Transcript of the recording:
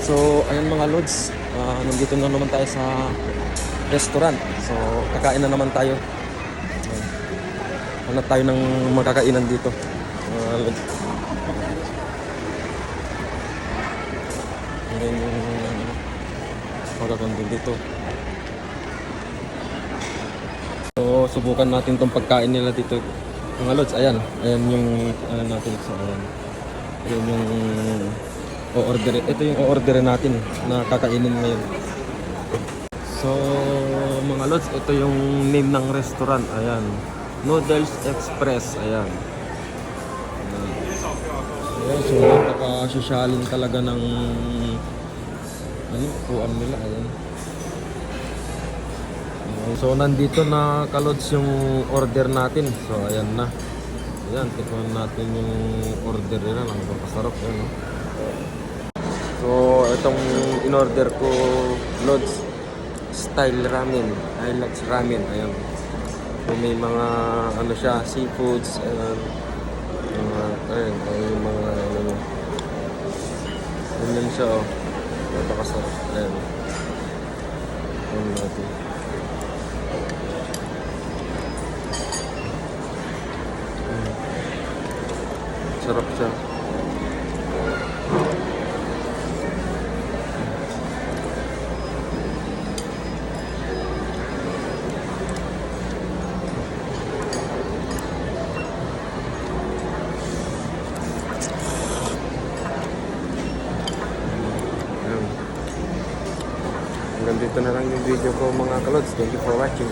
So, ayan mga lods, nandito na naman tayo sa restaurant. So, kakain na naman tayo. Hanap tayo ng makakainan dito. Mga lods. Ayan yung makakandun dito. So, subukan natin tong pagkain nila dito. Mga lods, ayan. Ayan yung ano natin. So, ayan. Ayan yung o-order. Ito yung o-orderin natin na kakainin ngayon. So, mga lods, ito yung name ng restaurant. Ayan. Noodles Express. Ayan. Ayan. So, napaka-sosyalin talaga ng ano, kuwan nila. Ayan. So, nandito na kalods yung order natin. So, ayan na. Ayan, tikman natin yung order nila. Napakasarap. Ayan. So, itong in-order ko, lods, style ramen, Hilux ramen. Ayan. So, may mga ano siya, seafoods, ayan. Ayan, yung mga ano. Ayan siya, oh. Napakasarap. Ayan. Ayan natin. Sarap siya. Hanggang dito na lang yung video ko mga kalods. Thank you for watching.